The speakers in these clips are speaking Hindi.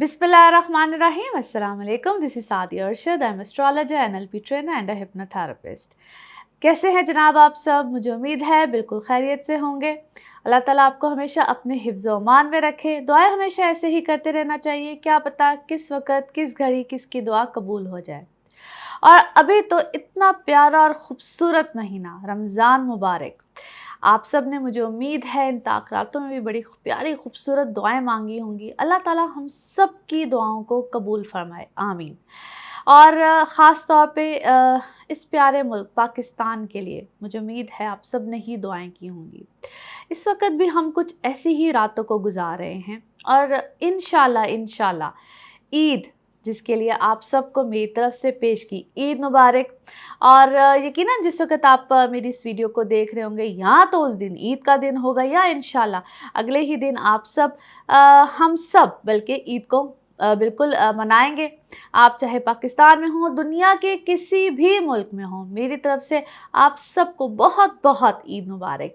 Bismillahirrahmanirrahim. Assalamu alaikum. This is Sadia Arshad. I'm astrologer, NLP trainer and a hypnotherapist. कैसे हैं जनाब आप सब? मुझे उम्मीद है बिल्कुल खैरियत से होंगे। अल्लाह ताला आपको हमेशा अपने हिफ्ज़ व अमान में रखे। दुआएं हमेशा ऐसे ही करते रहना चाहिए, क्या पता किस वक़्त किस घड़ी किसकी दुआ कबूल हो जाए। और अभी तो इतना प्यारा और ख़ूबसूरत महीना रमज़ान मुबारक। आप सब ने, मुझे उम्मीद है, इन ताक़रातों में भी बड़ी प्यारी ख़ूबसूरत दुआएं मांगी होंगी। अल्लाह ताला हम सब की दुआओं को कबूल फ़रमाए, आमीन। और ख़ास तौर पे इस प्यारे मुल्क पाकिस्तान के लिए मुझे उम्मीद है आप सब ने ही दुआएं की होंगी। इस वक्त भी हम कुछ ऐसी ही रातों को गुजार रहे हैं और इंशाल्लाह ईद, जिसके लिए आप सबको मेरी तरफ से पेश की ईद मुबारक। और यकीनन जिस वक्त आप मेरी इस वीडियो को देख रहे होंगे, या तो उस दिन ईद का दिन होगा या इंशाल्लाह अगले ही दिन आप सब हम सब बल्कि ईद को बिल्कुल मनाएंगे। आप चाहे पाकिस्तान में हों, दुनिया के किसी भी मुल्क में हों, मेरी तरफ से आप सबको बहुत बहुत ईद मुबारक।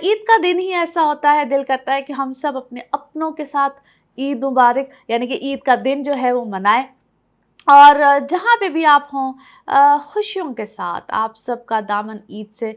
ईद का दिन ही ऐसा होता है, दिल करता है कि हम सब अपने अपनों के साथ ईद मुबारक यानी कि ईद का दिन जो है वो मनाएं। और जहाँ पे भी आप हों, खुशियों के साथ आप सबका दामन ईद से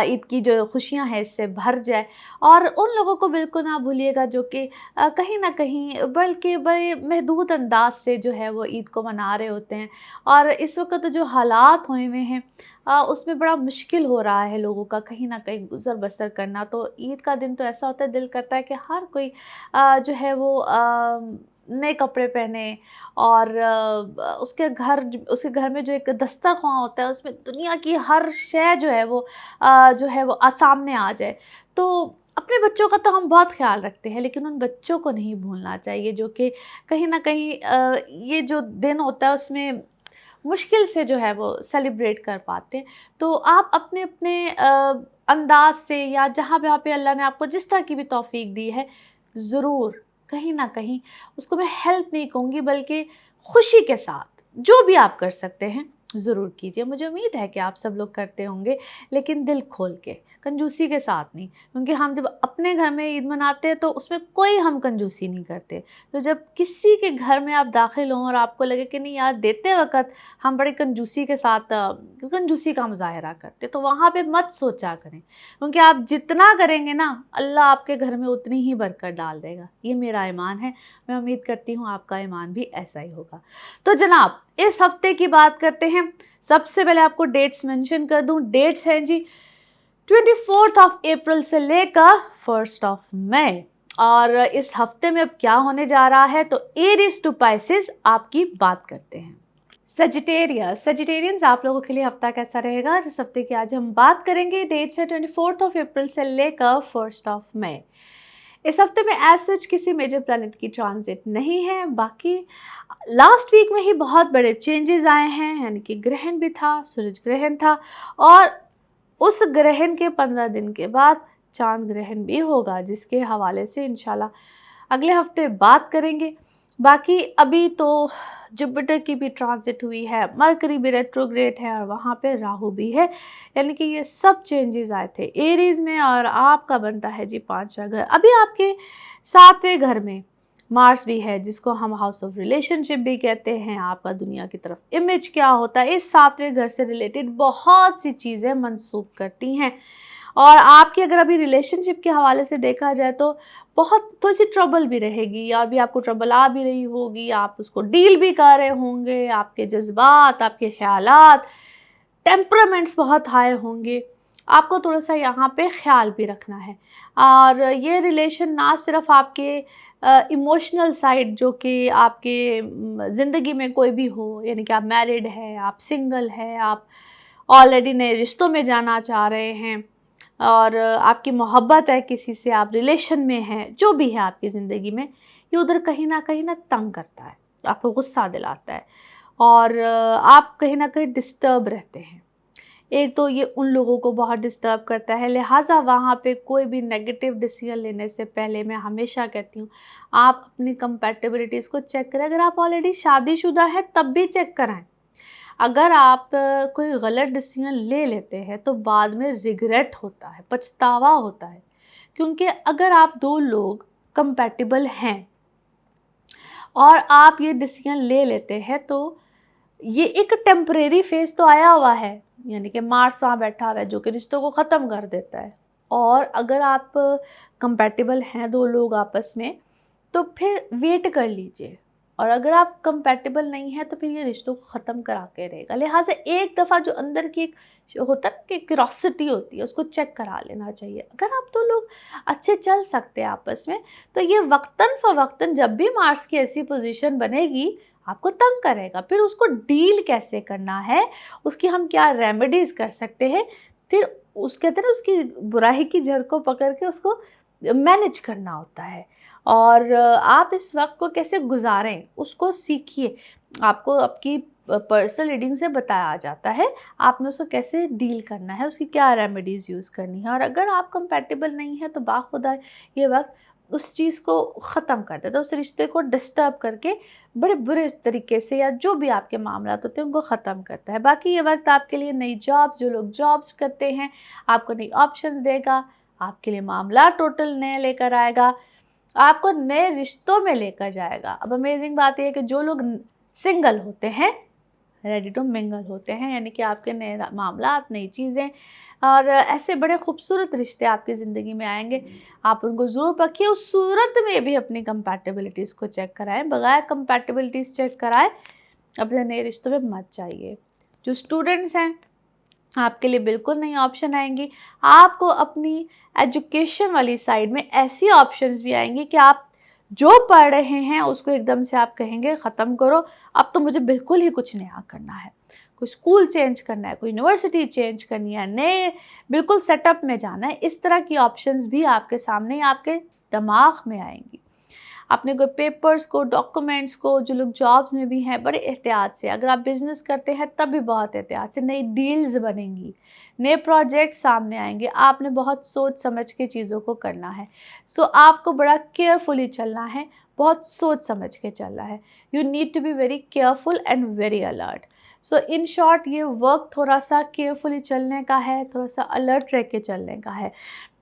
ईद की जो खुशियाँ हैं इससे भर जाए। और उन लोगों को बिल्कुल ना भूलिएगा जो कि कहीं ना कहीं बल्कि बड़े महदूद अंदाज से जो है वो ईद को मना रहे होते हैं। और इस वक्त जो हालात हुए हुए हैं उसमें बड़ा मुश्किल हो रहा है लोगों का कहीं ना कहीं गुजर बसर करना। तो ईद का दिन तो ऐसा होता है, दिल करता है कि हर कोई जो है वो नए कपड़े पहने और उसके घर में जो एक दस्तरख़्वान होता है उसमें दुनिया की हर शय जो है वो सामने आ जाए। तो अपने बच्चों का तो हम बहुत ख्याल रखते हैं, लेकिन उन बच्चों को नहीं भूलना चाहिए जो कि कहीं ना कहीं ये जो दिन होता है उसमें मुश्किल से जो है वो सेलिब्रेट कर पाते हैं। तो आप अपने अपने अंदाज से या जहाँ पे अल्लाह ने आपको जिस तरह की भी तौफीक दी है, ज़रूर कहीं ना कहीं उसको मैं हेल्प नहीं कहूँगी बल्कि खुशी के साथ जो भी आप कर सकते हैं ज़रूर कीजिए। मुझे उम्मीद है कि आप सब लोग करते होंगे, लेकिन दिल खोल के, कंजूसी के साथ नहीं। क्योंकि हम जब अपने घर में ईद मनाते हैं तो उसमें कोई हम कंजूसी नहीं करते। तो जब किसी के घर में आप दाखिल हों और आपको लगे कि नहीं यार, देते वक्त हम बड़े कंजूसी के साथ कंजूसी का मुजाहरा करते, तो वहाँ पे मत सोचा करें। क्योंकि आप जितना करेंगे ना, अल्लाह आपके घर में उतनी ही बरकत डाल देगा। ये मेरा ईमान है, मैं उम्मीद करती हूँ आपका ईमान भी ऐसा ही होगा। तो जनाब, इस हफ्ते की बात करते हैं। सबसे पहले आपको डेट्स मेंशन कर दूं। डेट्स हैं जी 24 अप्रैल से लेकर 1 मई। और इस हफ्ते में अब क्या होने जा रहा है, तो एरीज टू पाइसेस आपकी बात करते हैं। सजिटेरियंस, आप लोगों के लिए हफ्ता कैसा रहेगा, जिस हफ्ते की आज हम बात करेंगे। डेट्स है 24 अप्रैल से लेकर 1 मई। इस हफ्ते में एज सच किसी मेजर प्लैनेट की ट्रांजिट नहीं है। बाकी लास्ट वीक में ही बहुत बड़े चेंजेस आए हैं, यानी कि ग्रहण भी था, सूरज ग्रहण था, और उस ग्रहण के 15 दिन के बाद चांद ग्रहण भी होगा, जिसके हवाले से इंशाल्लाह अगले हफ्ते बात करेंगे। बाकी अभी तो जुपिटर की भी ट्रांजिट हुई है, मरकरी भी रेट्रोग्रेड है और वहाँ पे राहु भी है, यानी कि ये सब चेंजेस आए थे एरीज में। और आपका बनता है जी 5वां घर। अभी आपके 7वें घर में मार्स भी है, जिसको हम हाउस ऑफ रिलेशनशिप भी कहते हैं। आपका दुनिया की तरफ इमेज क्या होता है, इस 7वें घर से रिलेटेड बहुत सी चीज़ें मनसूब करती हैं। और आपकी अगर अभी रिलेशनशिप के हवाले से देखा जाए तो बहुत थोड़ी सी ट्रबल भी रहेगी, या भी आपको ट्रबल आ भी रही होगी, आप उसको डील भी कर रहे होंगे। आपके जज्बात, आपके ख्यालात, टेम्परामेंट्स बहुत हाई होंगे। आपको थोड़ा सा यहाँ पे ख्याल भी रखना है। और ये रिलेशन ना सिर्फ आपके इमोशनल साइड, जो कि आपके ज़िंदगी में कोई भी हो, यानी कि आप मैरिड हैं, आप सिंगल हैं, आप ऑलरेडी नए रिश्तों में जाना चाह रहे हैं, और आपकी मोहब्बत है किसी से, आप रिलेशन में हैं, जो भी है आपकी ज़िंदगी में, ये उधर कहीं ना तंग करता है, आपको गुस्सा दिलाता है, और आप कहीं ना कहीं डिस्टर्ब रहते हैं। एक तो ये उन लोगों को बहुत डिस्टर्ब करता है, लिहाजा वहाँ पे कोई भी नेगेटिव डिसीजन लेने से पहले मैं हमेशा कहती हूँ आप अपनी कंपैटिबिलिटीज़ को चेक करें। अगर आप ऑलरेडी शादीशुदा हैं तब भी चेक कराएं। अगर आप कोई गलत डिसीजन ले लेते हैं तो बाद में रिग्रेट होता है, पछतावा होता है। क्योंकि अगर आप दो लोग कंपैटिबल हैं और आप ये डिसीजन ले लेते हैं, तो ये एक टेम्परेरी फेज़ तो आया हुआ है, यानी कि मार्स वहाँ बैठा हुआ है जो कि रिश्तों को ख़त्म कर देता है। और अगर आप कंपैटिबल हैं 2 लोग आपस में, तो फिर वेट कर लीजिए, और अगर आप कंपैटिबल नहीं हैं तो फिर ये रिश्तों को ख़त्म करा के रहेगा। लिहाज़ा एक दफ़ा जो अंदर की एक होता है ना कि क्यूरोसिटी होती है, उसको चेक करा लेना चाहिए। अगर आप 2 लोग अच्छे चल सकते हैं आपस में, तो ये वक़्तन-फ़वक़्तन जब भी मार्स की ऐसी पोज़ीशन बनेगी, आपको तंग करेगा। फिर उसको डील कैसे करना है, उसकी हम क्या रेमेडीज़ कर सकते हैं, फिर उस कहते हैं ना उसकी बुराई की जड़ को पकड़ के उसको मैनेज करना होता है। और आप इस वक़्त को कैसे गुज़ारें, उसको सीखिए। आपको आपकी पर्सनल रीडिंग से बताया जाता है, आपने उसको कैसे डील करना है, उसकी क्या रेमेडीज़ यूज़ करनी है। और अगर आप कंपैटिबल नहीं हैं, तो बाखुदा ये वक़्त उस चीज़ को ख़त्म कर देता है, उस रिश्ते को डिस्टर्ब करके बड़े बुरे तरीके से, या जो भी आपके मामलात होते हैं उनको ख़त्म करता है। बाकी ये वक़्त आपके लिए नई जॉब्स, जो लोग जॉब्स करते हैं, आपको नई ऑप्शंस देगा, आपके लिए मामला टोटल नए लेकर आएगा, आपको नए रिश्तों में लेकर जाएगा। अब अमेजिंग बात ये है कि जो लोग सिंगल होते हैं, रेडी टू मिंगल होते हैं, यानी कि आपके नए मामलात, नई चीज़ें और ऐसे बड़े खूबसूरत रिश्ते आपकी ज़िंदगी में आएंगे। आप उनको ज़रूर परखिए, उस सूरत में भी अपनी कंपैटिबिलिटीज़ को चेक कराएं। बगैर कंपैटिबिलिटीज़ चेक कराए अपने नए रिश्तों में मत जाइए। जो स्टूडेंट्स हैं, आपके लिए बिल्कुल नई ऑप्शन आएंगी। आपको अपनी एजुकेशन वाली साइड में ऐसी ऑप्शंस भी आएंगी कि आप जो पढ़ रहे हैं उसको एकदम से आप कहेंगे ख़त्म करो, अब तो मुझे बिल्कुल ही कुछ नया करना है। कोई स्कूल चेंज करना है, कोई यूनिवर्सिटी चेंज करनी है, नए बिल्कुल सेटअप में जाना है। इस तरह की ऑप्शंस भी आपके सामने, आपके दिमाग में आएंगी। अपने कोई पेपर्स को, डॉक्यूमेंट्स को, जो लोग जॉब्स में भी हैं, बड़े एहतियात से, अगर आप बिज़नेस करते हैं तब भी बहुत एहतियात से, नई डील्स बनेंगी, नए प्रोजेक्ट सामने आएंगे। आपने बहुत सोच समझ के चीज़ों को करना है। सो आपको बड़ा केयरफुली चलना है, बहुत सोच समझ के चलना है। You need to be very careful and very alert. So in short, ये वर्क थोड़ा सा केयरफुली चलने का है, थोड़ा सा अलर्ट रह के चलने का है।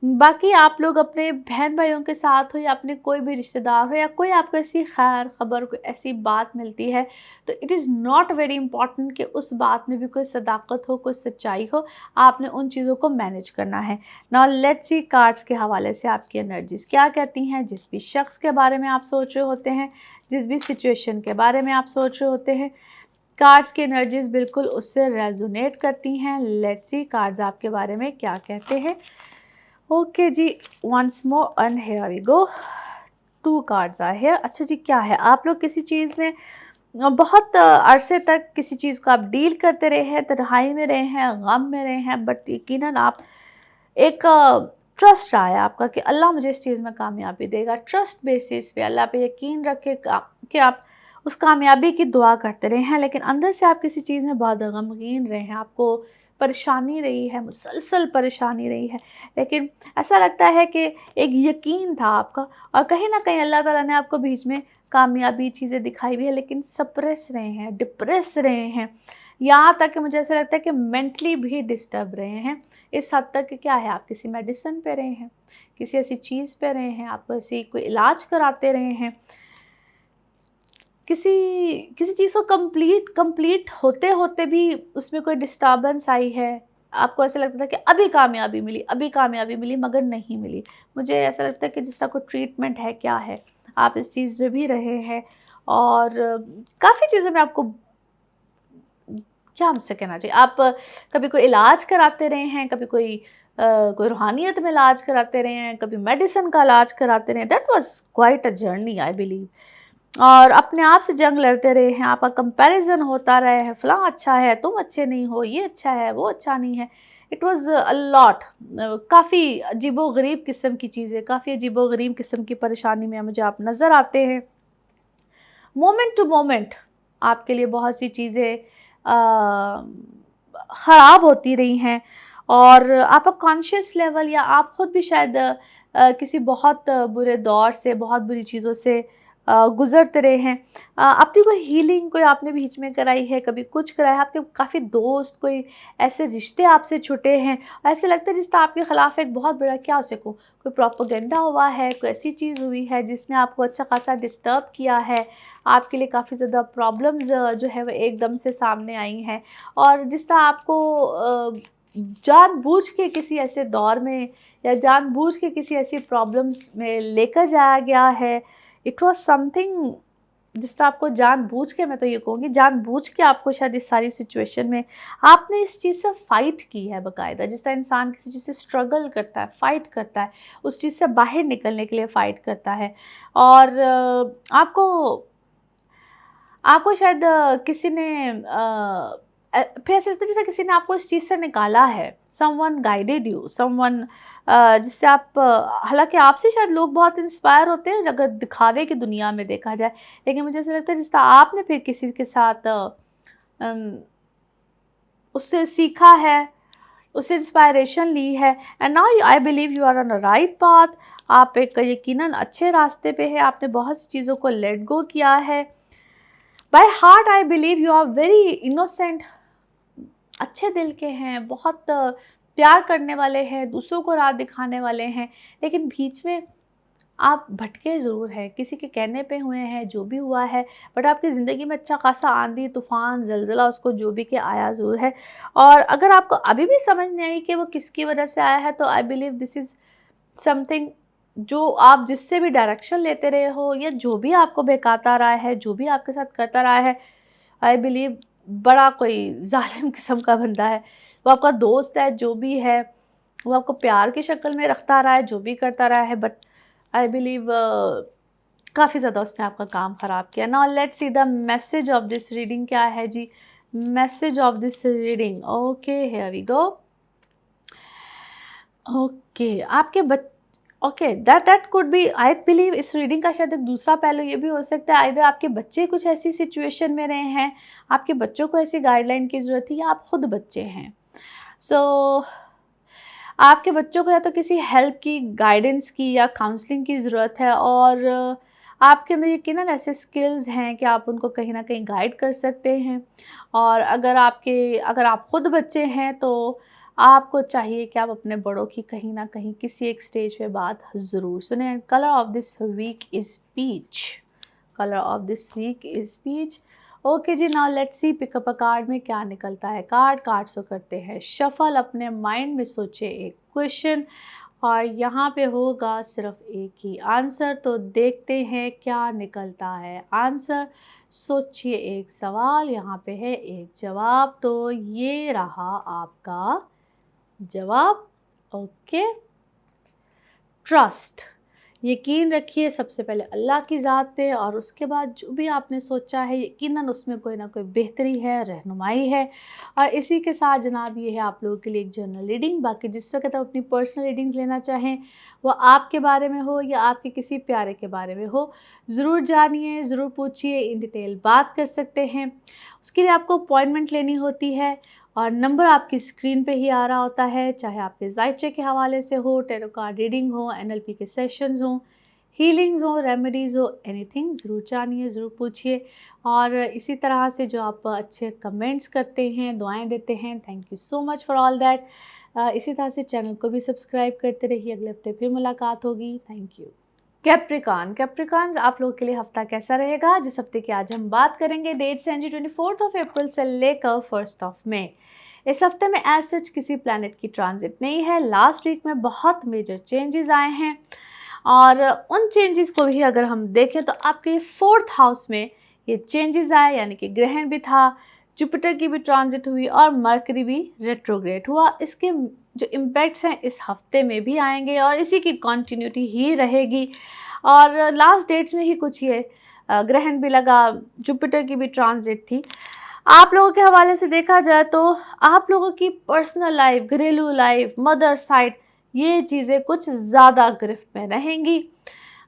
बाकी आप लोग अपने बहन भाइयों के साथ हो, या अपने कोई भी रिश्तेदार हो, या कोई आपको ऐसी खैर खबर, कोई ऐसी बात मिलती है, तो it is not very important कि उस बात में भी कोई सदाकत हो, कोई सच्चाई हो। आपने उन चीज़ों को मैनेज करना है। नाउ लेट्स सी कार्ड्स के हवाले से आपकी एनर्जीज़ क्या कहती हैं। जिस भी शख्स के बारे में आप सोच रहे होते हैं, जिस भी सिचुएशन के बारे में आप सोच रहे होते हैं, कार्ड्स की एनर्जीज़ बिल्कुल उससे रेजोनेट करती हैं। लेट्स सी कार्ड्स आपके बारे में क्या कहते हैं। ओके जी, once more and here we go, 2 cards आए हैं। अच्छा जी, क्या है, आप लोग किसी चीज़ में बहुत अरसे तक किसी चीज़ को आप डील करते रहे हैं, तन्हाई में रहे हैं, गम में रहे हैं, बट यकीनन आप एक ट्रस्ट रहा है आपका कि अल्लाह मुझे इस चीज़ में कामयाबी देगा। ट्रस्ट बेसिस पे अल्लाह पे यकीन रख के कि आप उस कामयाबी की दुआ करते रहे हैं, लेकिन अंदर से आप किसी चीज़ में बहुत गमगीन रहे हैं, आपको परेशानी रही है, मुसलसल परेशानी रही है। लेकिन ऐसा लगता है कि एक यकीन था आपका, और कहीं न कहीं अल्लाह ताला ने आपको बीच में कामयाबी चीज़ें दिखाई भी है, लेकिन सप्रेस रहे हैं, डिप्रेस रहे हैं। यहाँ तक कि मुझे ऐसा लगता है कि मेंटली भी डिस्टर्ब रहे हैं। इस हद तक कि क्या है, आप किसी मेडिसिन पे रहे हैं, किसी ऐसी चीज़ पे रहे हैं, आप ऐसी कोई इलाज कराते रहे हैं, किसी किसी चीज़ को कंप्लीट होते-होते भी उसमें कोई डिस्टर्बेंस आई है। आपको ऐसा लगता था कि अभी कामयाबी मिली, अभी कामयाबी मिली, मगर नहीं मिली। मुझे ऐसा लगता है कि जिसका कोई ट्रीटमेंट है, क्या है, आप इस चीज़ में भी रहे हैं। और काफ़ी चीज़ों में आपको क्या हमसे कहना चाहिए, आप कभी कोई इलाज कराते रहे हैं, कभी कोई रूहानियत में इलाज कराते रहे हैं, कभी मेडिसिन का इलाज कराते रहे हैं। That was quite a journey I believe. और अपने आप से जंग लड़ते रहे हैं, आपका कंपैरिज़न होता रहा है, फ़लाँ अच्छा है, तुम अच्छे नहीं हो, ये अच्छा है, वो अच्छा नहीं है। इट वाज़ अ लॉट, काफ़ी अजीबो-गरीब किस्म की चीज़ें, काफ़ी अजीबो-गरीब किस्म की परेशानी में मुझे आप नज़र आते हैं। मोमेंट टू मोमेंट आपके लिए बहुत सी चीज़ें ख़राब होती रही हैं, और आपका कॉन्शियस लेवल, या आप ख़ुद भी शायद किसी बहुत बुरे दौर से, बहुत बुरी चीज़ों से गुज़रते रहे हैं। अपनी कोई हीलिंग कोई आपने बीच में कराई है, कभी कुछ कराया है, आपके काफ़ी दोस्त कोई ऐसे रिश्ते आपसे छुटे हैं, ऐसे लगता है जिससे आपके ख़िलाफ़ एक बहुत बड़ा क्या उसे को कोई प्रोपेगेंडा हुआ है, कोई ऐसी चीज़ हुई है जिसने आपको अच्छा खासा डिस्टर्ब किया है, आपके लिए काफ़ी ज़्यादा प्रॉब्लम्स जो है वो एकदम से सामने आई हैं, और जिस तरह आपको जानबूझ के किसी ऐसे दौर में या जानबूझ के किसी ऐसी प्रॉब्लम्स में लेकर जाया गया है। इट वाज़ समथिंग जिस तरह आपको जानबूझ के, मैं तो ये कहूँगी जानबूझ के आपको शायद इस सारी सिचुएशन में आपने इस चीज़ से फ़ाइट की है बाकायदा। जिस तरह इंसान किसी चीज़ से स्ट्रगल करता है, फ़ाइट करता है, उस चीज़ से बाहर निकलने के लिए फ़ाइट करता है, और आपको आपको शायद किसी ने फिर ऐसा लगता है जैसे किसी ने आपको इस चीज़ से निकाला है, समवन गाइडेड यू, समवन जिससे आप हालाँकि आपसे शायद लोग बहुत इंस्पायर होते हैं अगर दिखावे की दुनिया में देखा जाए, लेकिन मुझे ऐसा लगता है जिस तरह आपने फिर किसी के साथ अम, उससे सीखा है, उससे इंस्पायरेशन ली है, and now I believe you are on the right path. आप एक यकीनन अच्छे रास्ते पे हैं, आपने बहुत सी चीज़ों को लेट गो किया है। By heart I believe you are very innocent, अच्छे दिल के हैं, बहुत प्यार करने वाले हैं, दूसरों को राह दिखाने वाले हैं, लेकिन बीच में आप भटके ज़रूर हैं, किसी के कहने पे हुए हैं, जो भी हुआ है, बट आपकी ज़िंदगी में अच्छा खासा आंधी, तूफ़ान, ज़लज़ला उसको जो भी कि आया ज़रूर है, और अगर आपको अभी भी समझ नहीं आई कि वो किसकी वजह से आया है, तो I believe this is something जो आप जिससे भी डायरेक्शन लेते रहे हो या जो भी आपको बहकाता रहा है, जो भी आपके साथ करता रहा है, आई बिलीव बड़ा कोई ज़ालिम किस्म का बंदा है। वो आपका दोस्त है, जो भी है, वो आपको प्यार की शक्ल में रखता रहा है, जो भी करता रहा है, बट आई बिलीव काफ़ी ज़्यादा उसने आपका काम ख़राब किया। Now let's see the message of this reading क्या है जी। Message of this reading, okay here we go. Okay, आपके बच okay, that could be, I believe इस रीडिंग का शायद एक दूसरा पहलू ये भी हो सकता है, इधर आपके बच्चे कुछ ऐसी सिचुएशन में रहे हैं, आपके बच्चों को ऐसी गाइडलाइन की ज़रूरत थी, या आप खुद बच्चे हैं। सो आपके बच्चों को या तो किसी हेल्प की, गाइडेंस की या काउंसलिंग की ज़रूरत है, और आपके अंदर यकीनन ऐसे स्किल्स हैं कि आप उनको कहीं न कहीं गाइड कर सकते हैं, और अगर आप खुद बच्चे हैं तो आपको चाहिए कि आप अपने बड़ों की कहीं न कहीं किसी एक स्टेज पे बात ज़रूर सुनें। Colour of this week is peach, colour of this week is peach. Okay जी, now let's see pick up a card में क्या निकलता है। कार्ड्स को करते हैं शफल, अपने माइंड में सोचे एक क्वेश्चन, और यहाँ पे होगा सिर्फ एक ही आंसर, तो देखते हैं क्या निकलता है आंसर। सोचिए एक सवाल, यहाँ पे है एक जवाब, तो ये रहा आपका जवाब। ओके, ट्रस्ट, यकीन रखिए सबसे पहले अल्लाह की ज़ात पे, और उसके बाद जो भी आपने सोचा है यकीनन उसमें कोई ना कोई बेहतरी है, रहनुमाई है। और इसी के साथ जनाब ये है आप लोगों के लिए एक जनरल रीडिंग। बाकी जिस वक्त आप अपनी पर्सनल रीडिंग्स लेना चाहें, वो आपके बारे में हो या आपके किसी प्यारे के बारे में हो, ज़रूर जानिए, ज़रूर पूछिए, इन डिटेल बात कर सकते हैं। उसके लिए आपको अपॉइंटमेंट लेनी होती है, और नंबर आपकी स्क्रीन पे ही आ रहा होता है, चाहे आपके ज़ायचे के हवाले से हो, टैरो कार्ड रीडिंग हो, एनएलपी के सेशंस हों, हीलिंग्स हो, रेमेडीज़ हो, एनीथिंग, ज़रूर जानिए, ज़रूर पूछिए। और इसी तरह से जो आप अच्छे कमेंट्स करते हैं, दुआएं देते हैं, thank you so much for all that. इसी तरह से चैनल को भी सब्सक्राइब करते रहिए। अगले हफ्ते फिर मुलाकात होगी। Thank you. कैप्रिकॉन्स, आप लोगों के लिए हफ्ता कैसा रहेगा, जिस हफ्ते की आज हम बात करेंगे। डेट्स हैं जी 24 ऑफ अप्रैल से लेकर 1 ऑफ मई। इस हफ्ते में एज सच किसी प्लैनेट की ट्रांजिट नहीं है। लास्ट वीक में बहुत मेजर चेंजेस आए हैं, और उन चेंजेस को भी अगर हम देखें तो आपके 4th हाउस में ये चेंजेस आए, यानी कि ग्रहण भी था, जुपिटर की भी ट्रांजिट हुई, और मरकरी भी रेट्रोग्रेड हुआ। इसके जो इम्पैक्ट्स हैं इस हफ्ते में भी आएंगे, और इसी की कंटिन्यूटी ही रहेगी। और लास्ट डेट्स में ही कुछ ये ग्रहण भी लगा, जुपिटर की भी ट्रांजिट थी। आप लोगों के हवाले से देखा जाए तो आप लोगों की पर्सनल लाइफ, घरेलू लाइफ, मदर साइड, ये चीज़ें कुछ ज़्यादा गिरफ्त में रहेंगी।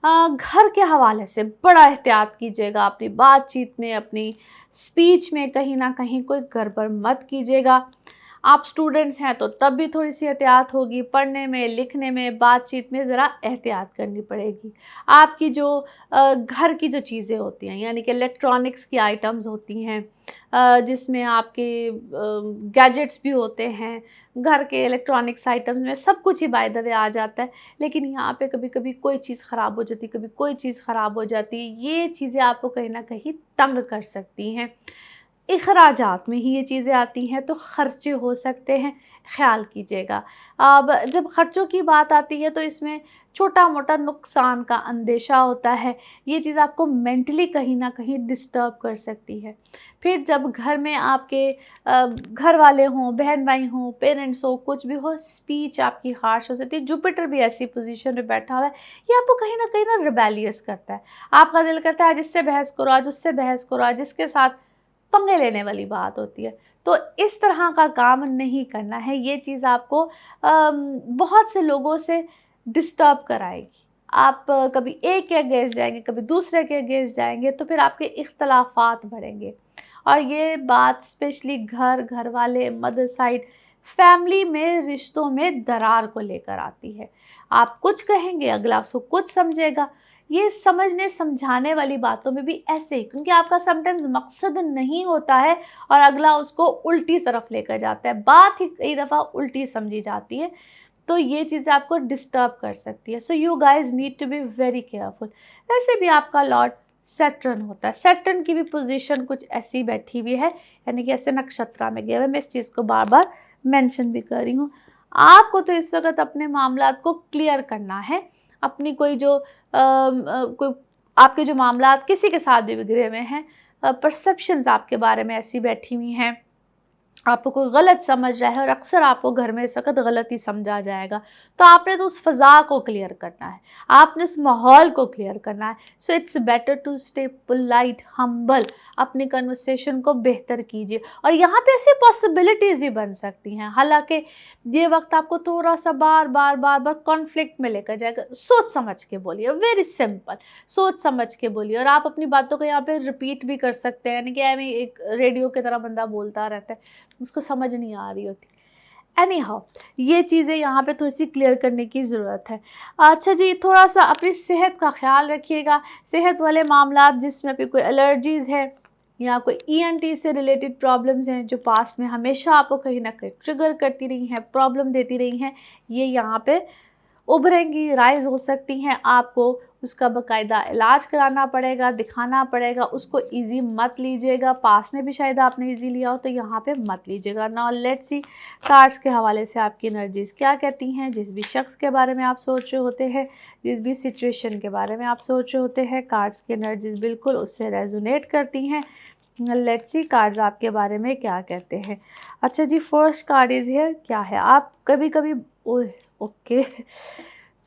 घर के हवाले से बड़ा एहतियात कीजिएगा, अपनी बातचीत में, अपनी स्पीच में कहीं ना कहीं कोई गड़बड़ मत कीजिएगा। आप स्टूडेंट्स हैं तो तब भी थोड़ी सी एहतियात होगी, पढ़ने में, लिखने में, बातचीत में ज़रा एहतियात करनी पड़ेगी। आपकी जो घर की जो चीज़ें होती हैं, यानी कि इलेक्ट्रॉनिक्स की आइटम्स होती हैं, जिसमें आपके गैजेट्स भी होते हैं, घर के इलेक्ट्रॉनिक्स आइटम्स में सब कुछ ही बाय द वे आ जाता है। लेकिन यहाँ पे कभी-कभी कोई चीज़ ख़राब हो जाती है, कभी कोई चीज़ ख़राब हो जाती है। ये चीज़ें आपको कहीं न कहीं तंग कर सकती हैं। इख़राजात में ही ये चीज़ें आती हैं, तो ख़र्चे हो सकते हैं, ख़्याल कीजिएगा। अब जब ख़र्चों की बात आती है तो इसमें छोटा-मोटा नुकसान का अंदेशा होता है। ये चीज़ आपको मेंटली कहीं न कहीं डिस्टर्ब कर सकती है। फिर जब घर में आपके घर वाले हों, बहन-भाई हों, पेरेंट्स हो, कुछ भी हो, स्पीच आपकी हार्श हो सकती है। जुपिटर भी ऐसी पोज़ीशन में बैठा हुआ है, ये आपको कहीं न कहीं ना रिबेलियस करता है। आपका दिल करता है आज इससे बहस करो, आज उससे बहस करो, आज इसके साथ पंगे लेने वाली बात होती है। तो इस तरह का काम नहीं करना है। ये चीज़ आपको बहुत से लोगों से डिस्टर्ब कराएगी। आप कभी एक के अगेंस्ट जाएँगे, कभी दूसरे के अगेंस्ट जाएँगे, तो फिर आपके इख्तलाफ़ात बढ़ेंगे। और ये बात स्पेशली घर वाले, मदर साइड, फैमिली में रिश्तों में दरार को लेकर आती है। आप कुछ कहेंगे, अगला उसको कुछ समझेगा। ये समझने समझाने वाली बातों में भी ऐसे ही, क्योंकि आपका समटाइम्स मकसद नहीं होता है और अगला उसको उल्टी तरफ लेकर जाता है, बात ही कई दफ़ा उल्टी समझी जाती है, तो ये चीज़ें आपको डिस्टर्ब कर सकती है। So you guys need to be very careful. वैसे भी आपका लॉर्ड सैटर्न होता है, सैटर्न की भी पोजीशन कुछ ऐसी बैठी हुई है, यानी कि ऐसे नक्षत्र में गया है। मैं इस चीज़ को बार बार मेंशन भी कर रही हूँ। आपको तो इस वक्त अपने मामलात को क्लियर करना है। अपनी कोई जो कोई आपके जो मामलात किसी के साथ भी बिगड़े हुए हैं, परसेप्शंस आपके बारे में ऐसी बैठी हुई हैं, आपको कोई गलत समझ रहा है, और अक्सर आपको घर में इस वक़्त गलत ही समझा जाएगा। तो आपने तो उस फ़ज़ा को क्लियर करना है, आपने उस माहौल को क्लियर करना है। So it's better to stay polite, humble, अपनी कन्वर्सेशन को बेहतर कीजिए। और यहाँ पे ऐसी पॉसिबिलिटीज़ भी बन सकती हैं। हालाँकि ये वक़्त आपको थोड़ा-सा बार-बार कॉन्फ्लिक्ट में लेकर जाएगा। सोच समझ के बोलिए, वेरी सिंपल, सोच समझ के बोलिए। और आप अपनी बातों को यहाँ पे रिपीट भी कर सकते हैं, यानी कि ऐਵੇਂ एक रेडियो की तरह बंदा बोलता रहता है, उसको समझ नहीं आ रही होती। एनी हाउ, ये चीज़ें यहाँ पे थोड़ी सी क्लियर करने की ज़रूरत है। अच्छा जी, थोड़ा सा अपनी सेहत का ख्याल रखिएगा। सेहत वाले मामला जिसमें भी कोई एलर्जीज़ है या कोई ईएनटी से रिलेटेड प्रॉब्लम्स हैं जो पास्ट में हमेशा आपको कहीं ना कहीं ट्रिगर करती रही हैं, प्रॉब्लम देती रही हैं, ये यहाँ पे उभरेंगी, राइज़ हो सकती हैं। आपको उसका बाकायदा इलाज कराना पड़ेगा, दिखाना पड़ेगा। उसको ईज़ी मत लीजिएगा। पास में भी शायद आपने ईज़ी लिया हो, तो यहाँ पे मत लीजिएगा। नाउ लेट्स सी कार्ड्स के हवाले से आपकी एनर्जीज़ क्या कहती हैं। जिस भी शख्स के बारे में आप सोच रहे होते हैं, जिस भी सिचुएशन के बारे में आप सोच रहे होते हैं, कार्ड्स की एनर्जीज़ बिल्कुल उससे रेजोनेट करती हैं। लेट्स सी कार्ड्स आपके बारे में क्या कहते हैं। अच्छा जी, फर्स्ट कार्ड इज़ हियर। क्या है, आप कभी-कभी ओके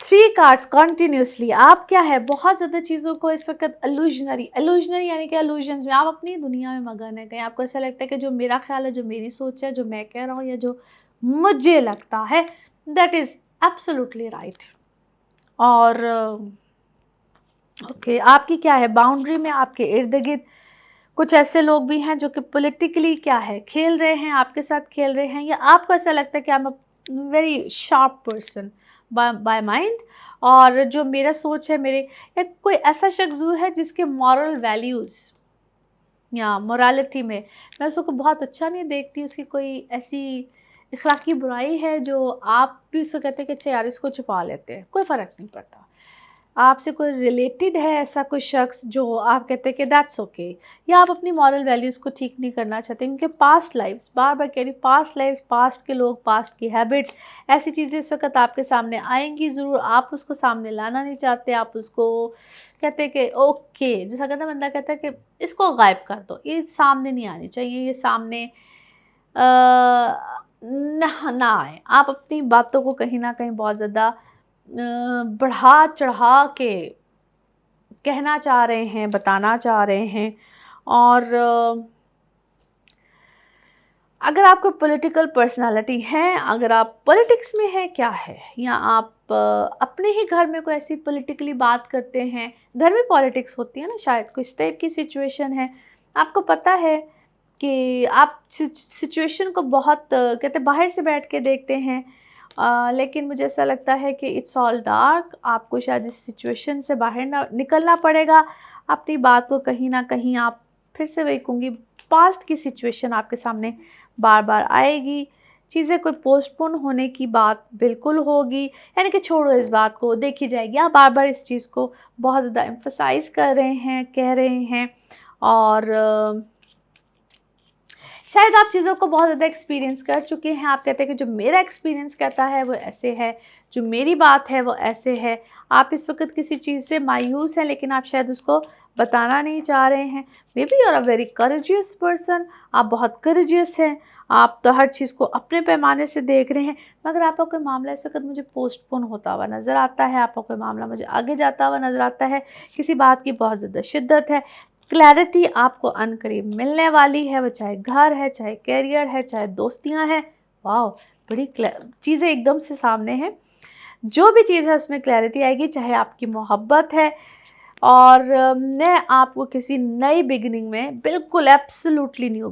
3 कार्ड्स कंटिन्यूअसली। आप क्या है, बहुत ज़्यादा चीज़ों को इस वक़्त इल्यूज़नरी यानी कि इल्यूजन्स में आप अपनी दुनिया में मगन हैं। कहीं आपको ऐसा लगता है कि जो मेरा ख़्याल है, जो मेरी सोच है, जो मैं कह रहा हूँ या जो मुझे लगता है, दैट इज़ एब्सोल्युटली राइट। और ओके, आपकी क्या है, बाउंड्री में आपके इर्द-गिर्द कुछ ऐसे लोग भी हैं जो कि पॉलिटिकली क्या है, खेल रहे हैं, आपके साथ खेल रहे हैं, या आपको ऐसा लगता है कि I am a very sharp person by mind, और जो मेरा सोच है, मेरे या कोई ऐसा शख्स ज़रूर है जिसके मॉरल वैल्यूज़ या मोरालिटी में मैं उसको बहुत अच्छा नहीं देखती, उसकी कोई ऐसी इखलाकी बुराई है जो आप भी उसको कहते हैं कि अच्छा यार इसको छुपा लेते हैं, कोई फ़र्क नहीं पड़ता। आपसे कोई रिलेटेड है ऐसा कोई शख्स जो आप कहते हैं कि दैट्स ओके, या आप अपनी मॉरल वैल्यूज़ को ठीक नहीं करना चाहते, क्योंकि पास्ट लाइफ्स, बार बार कह रही, पास्ट लाइफ्स, पास्ट के लोग, पास्ट की हैबिट्स, ऐसी चीज़ें इस वक्त आपके सामने आएंगी ज़रूर। आप उसको सामने लाना नहीं चाहते, आप उसको कहते हैं कि ओके, जैसा कहता है बंदा, कहता है कि इसको गायब कर दो, ये सामने नहीं आनी चाहिए, ये सामने ना ना आए। आप अपनी बातों को कहीं ना कहीं बहुत ज़्यादा बढ़ा चढ़ा के कहना चाह रहे हैं, बताना चाह रहे हैं। और अगर आपको पॉलिटिकल पर्सनालिटी है, अगर आप पॉलिटिक्स में हैं, क्या है, या आप अपने ही घर में कोई ऐसी पॉलिटिकली बात करते हैं, घर में पॉलिटिक्स होती है ना, शायद कुछ टाइप की सिचुएशन है, आपको पता है कि आप सिचुएशन को बहुत कहते हैं बाहर से बैठ के देखते हैं, लेकिन मुझे ऐसा लगता है कि इट्स ऑल डार्क। आपको शायद इस सिचुएशन से बाहर ना निकलना पड़ेगा। अपनी बात को कहीं ना कहीं आप फिर से वही कहूँगी, पास्ट की सिचुएशन आपके सामने बार बार आएगी, चीज़ें कोई पोस्टपोन होने की बात बिल्कुल होगी, यानी कि छोड़ो इस बात को, देखी जाएगी। आप बार बार इस चीज़ को बहुत ज़्यादा एम्फसाइज कर रहे हैं, कह रहे हैं, और शायद आप चीज़ों को बहुत ज़्यादा एक्सपीरियंस कर चुके हैं। आप कहते हैं कि जो मेरा एक्सपीरियंस कहता है वो ऐसे है, जो मेरी बात है वो ऐसे है। आप इस वक्त किसी चीज़ से मायूस हैं, लेकिन आप शायद उसको बताना नहीं चाह रहे हैं। Maybe you are a very courageous person, आप बहुत करेजियस हैं, आप तो हर चीज़ को अपने पैमाने से देख रहे हैं, मगर आपका कोई मामला इस वक्त मुझे पोस्टपोन होता हुआ नज़र आता है। आपका कोई मामला मुझे आगे जाता हुआ नज़र आता है, किसी बात की बहुत ज़्यादा शिद्दत है। क्लैरिटी आपको अनकरीब मिलने वाली है, वो चाहे घर है, चाहे करियर है, चाहे दोस्तियां हैं। वाह, बड़ी चीज़ें एकदम से सामने हैं। जो भी चीज़ है उसमें क्लैरिटी आएगी, चाहे आपकी मोहब्बत है, और मैं आपको किसी नई बिगिनिंग में, बिल्कुल एब्सोल्युटली न्यू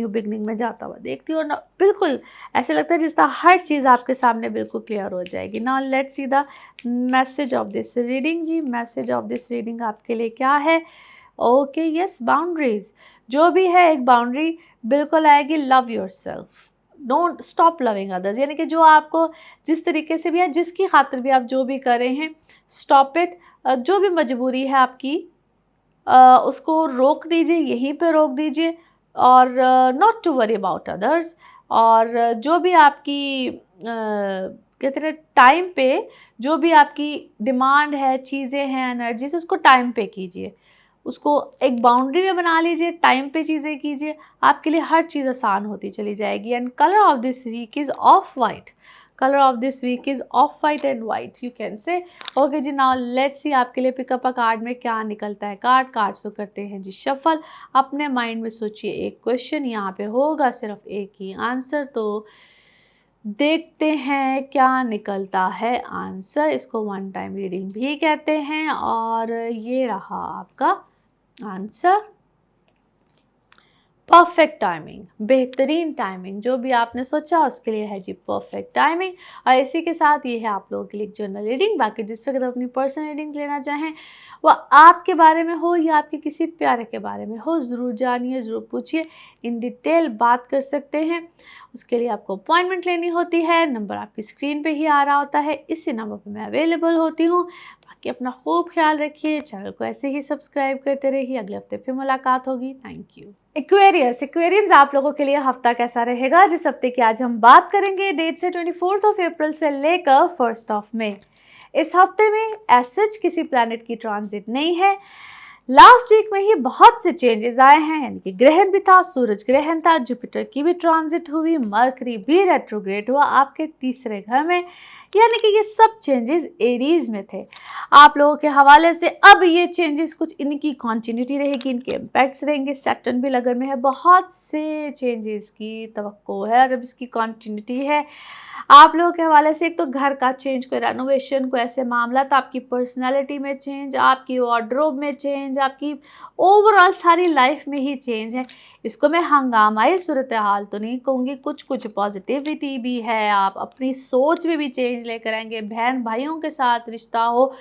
बिगिनिंग में जाता हुआ देखती हूँ, और ना बिल्कुल ऐसे लगता है जिस तरह हर चीज़ आपके सामने बिल्कुल क्लियर हो जाएगी। Now let's see the message of this reading. जी, मैसेज ऑफ दिस रीडिंग आपके लिए क्या है? Okay, yes, boundaries. जो भी है, एक बाउंड्री बिल्कुल आएगी। Love yourself, don't stop loving others, यानी कि जो आपको जिस तरीके से भी है, जिसकी खातिर भी आप जो भी कर रहे हैं, स्टॉप इट। जो भी मजबूरी है आपकी, उसको रोक दीजिए, यहीं पे रोक दीजिए, और not to worry about others. और जो भी आपकी कहते हैं टाइम पे, जो भी आपकी डिमांड है, चीज़ें हैं, एनर्जी से, उसको टाइम पे कीजिए, उसको एक बाउंड्री में बना लीजिए, टाइम पे चीज़ें कीजिए, आपके लिए हर चीज़ आसान होती चली जाएगी। And colour of this week is of white, colour of this week is of white and white, you can say. Okay जी, नाउ लेट्स सी आपके लिए पिकअप अ कार्ड में क्या निकलता है। कार्ड्स को करते हैं जी शफल। अपने माइंड में सोचिए एक क्वेश्चन, यहाँ पे होगा सिर्फ एक ही आंसर, तो देखते हैं क्या निकलता है आंसर। इसको वन टाइम रीडिंग भी कहते हैं, और ये रहा आपका आंसर। परफेक्ट टाइमिंग, बेहतरीन टाइमिंग, जो भी आपने सोचा उसके लिए है जी परफेक्ट टाइमिंग। और इसी के साथ ये है आप लोगों के लिए जर्नल रीडिंग। बाकी जिस वक्त अपनी पर्सनल रीडिंग लेना चाहें, वह आपके बारे में हो या आपके किसी प्यारे के बारे में हो, ज़रूर जानिए, ज़रूर पूछिए, इन डिटेल बात कर सकते हैं। उसके लिए आपको अपॉइंटमेंट लेनी होती है। नंबर आपकी स्क्रीन पे ही आ रहा होता है, इसी नंबर पर मैं अवेलेबल होती हूँ। बाकी अपना खूब ख्याल रखिए, चैनल को ऐसे ही सब्सक्राइब करते रहिए। अगले हफ्ते फिर मुलाकात होगी। Thank you. एक्वेरियंस, आप लोगों के लिए हफ्ता कैसा रहेगा? जिस हफ्ते की आज हम बात करेंगे, डेट से 24 अप्रैल से लेकर 1 मई। इस हफ्ते में सच किसी प्लैनेट की ट्रांजिट नहीं है। लास्ट वीक में ही बहुत से चेंजेस आए हैं, यानी कि ग्रहण भी था, सूरज ग्रहण था, जुपिटर की भी ट्रांजिट हुई, मरकरी भी रेट्रोग्रेड हुआ आपके तीसरे घर में, यानी कि ये सब चेंजेस एरीज में थे। आप लोगों के हवाले से अब ये चेंजेस कुछ इनकी कॉन्टिन्यूटी रहेगी, इनके इम्पैक्ट्स रहेंगे। सैटर्न भी लगन में है, बहुत से चेंजेस की तवक्को है, और अब इसकी कॉन्टिन्यूटी है। आप लोगों के हवाले से एक तो घर का चेंज, कोई रेनोवेशन, कोई ऐसे मामला, तो आपकी पर्सनैलिटी में चेंज, आपकी वार्डरोब में चेंज, आपकी ओवरऑल सारी लाइफ में ही चेंज है। इसको मैं हंगामाई सूरत हाल तो नहीं कहूँगी, कुछ कुछ पॉजिटिविटी भी है। आप अपनी सोच में भी चेंज लेकर आएंगे, बहन भाइयों के साथ रिश्ता हो,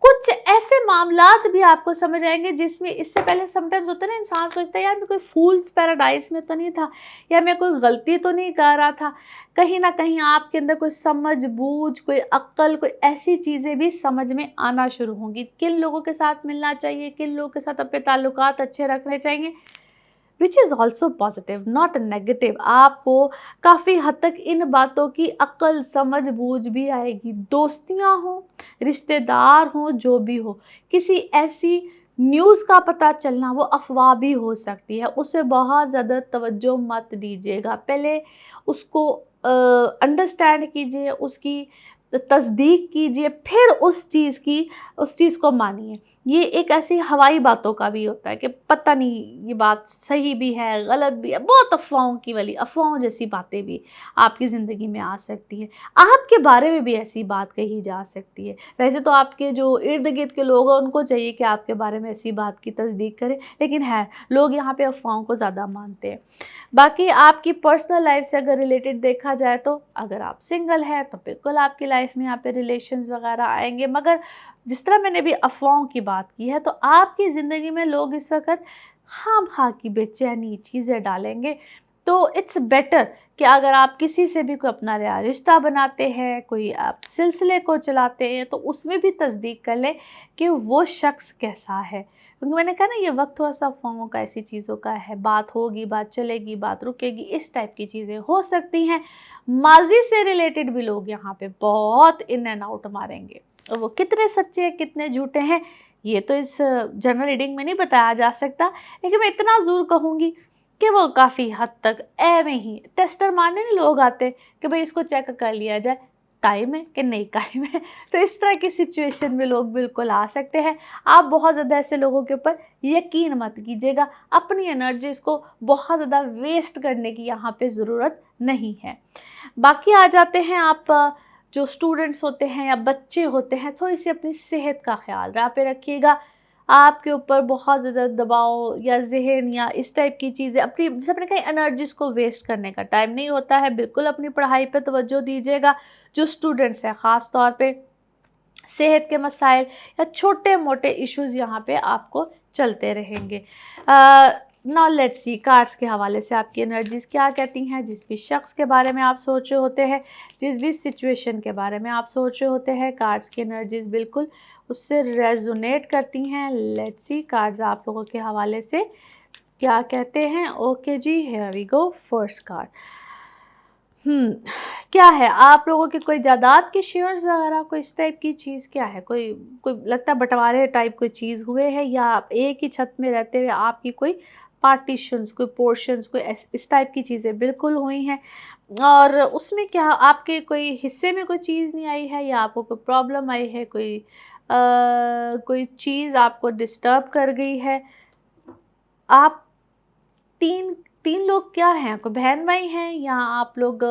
कुछ ऐसे मामलात भी आपको समझ आएंगे जिसमें इससे पहले समटाइम्स होता है ना, इंसान सोचता है यार मैं कोई फूल्स पैराडाइज में तो नहीं था, या मैं कोई गलती तो नहीं कर रहा था। कहीं ना कहीं आपके अंदर कोई समझ बूझ, कोई अक्ल, कोई ऐसी चीज़ें भी समझ में आना शुरू होंगी। किन लोगों के साथ मिलना चाहिए, किन लोगों के साथ अपने ताल्लुकात अच्छे रखने चाहिए, which is also positive not negative. आपको काफ़ी हद तक इन बातों की अक्ल, समझ बूझ भी आएगी। दोस्तियाँ हों, रिश्तेदार हों, जो भी हो, किसी ऐसी न्यूज़ का पता चलना, वो अफवाह भी हो सकती है, उसे बहुत ज़्यादा तवज्जो मत दीजिएगा। पहले उसको अंडरस्टैंड कीजिए, उसकी तस्दीक कीजिए, फिर उस चीज़ को मानिए। ये एक ऐसी हवाई बातों का भी होता है कि पता नहीं ये बात सही भी है, गलत भी है, बहुत अफ़वाहों की वाली अफ़वाहों जैसी बातें भी आपकी ज़िंदगी में आ सकती हैं। आपके बारे में भी ऐसी बात कही जा सकती है। वैसे तो आपके जो इर्द-गिर्द के लोग हैं उनको चाहिए कि आपके बारे में ऐसी बात की तस्दीक करें, लेकिन है लोग यहाँ पे अफ़वाहों को ज़्यादा मानते हैं। बाकी आपकी पर्सनल लाइफ़ से अगर रिलेटेड देखा जाए तो अगर आप सिंगल हैं तो बिल्कुल आपकी लाइफ़ में यहाँ पे रिलेशंस वग़ैरह आएँगे, मगर जिस तरह मैंने अभी अफ़वाहों की बात की है, तो आपकी ज़िंदगी में लोग इस वक़्त ख़ाम-ख़ा की बेचैनी चीज़ें डालेंगे। तो इट्स बेटर कि अगर आप किसी से भी कोई अपना नया रिश्ता बनाते हैं, कोई आप सिलसिले को चलाते हैं, तो उसमें भी तस्दीक कर लें कि वो शख़्स कैसा है। क्योंकि मैंने कहा ना ये वक़्त थोड़ा-सा अफ़वाहों का, ऐसी चीज़ों का है, बात होगी, बात चलेगी, बात रुकेगी, इस टाइप की चीज़ें हो सकती हैं। माज़ी से रिलेटेड भी लोग यहाँ पे बहुत इन एंड आउट मारेंगे। वो कितने सच्चे हैं, कितने झूठे हैं, ये तो इस जनरल रीडिंग में नहीं बताया जा सकता, लेकिन मैं इतना ज़रूर कहूँगी कि वो काफ़ी हद तक ऐवें ही टेस्टर मारने नहीं लोग आते कि भाई इसको चेक कर लिया जाए, कायम है कि नहीं कायम है। तो इस तरह की सिचुएशन में लोग बिल्कुल आ सकते हैं। आप बहुत ज़्यादा ऐसे लोगों के ऊपर यकीन मत कीजिएगा, अपनी एनर्जीज़ को बहुत ज़्यादा वेस्ट करने की यहाँ पे ज़रूरत नहीं है। बाकी आ जाते हैं आप जो स्टूडेंट्स होते हैं या बच्चे होते हैं, थोड़ी-सी अपनी सेहत का ख़्याल यहाँ पे रखिएगा। आपके ऊपर बहुत ज़्यादा दबाव या ज़हन या इस टाइप की चीज़ें अपनी, जैसे आपने कहा, एनर्जीज़ को वेस्ट करने का टाइम नहीं होता है। बिल्कुल अपनी पढ़ाई पे तवज्जो दीजिएगा। जो स्टूडेंट्स हैं ख़ास तौर पे सेहत के मसाइल या छोटे-मोटे इश्यूज़ यहाँ पे आपको चलते रहेंगे। नाउ लेट्स सी कार्ड्स के हवाले से आपकी एनर्जीज़ क्या कहती हैं। जिस भी शख्स के बारे में आप सोच रहे होते हैं, जिस भी सिचुएशन के बारे में आप सोच रहे होते हैं, कार्ड्स की एनर्जीज़ बिल्कुल उससे रेजोनेट करती हैं। लेट्स सी कार्ड्स आप लोगों के हवाले से क्या कहते हैं। ओके जी, here we go, first card. क्या है आप लोगों की कोई जायदाद के शेयर्स वगैरह, कोई इस टाइप की चीज़ क्या है? कोई कोई लगता है बँटवारे टाइप कोई चीज़ हुए हैं, या आप एक ही छत में रहते हुए आपकी कोई पार्टीशंस, कोई पोर्शंस, कोई इस टाइप की चीज़ें बिल्कुल हुई हैं। और उसमें क्या आपके कोई हिस्से में कोई चीज़ नहीं आई है, या आपको कोई प्रॉब्लम आई है, कोई चीज़ आपको डिस्टर्ब कर गई है? आप 3 3 लोग क्या हैं? कोई बहन-भाई हैं, या आप लोग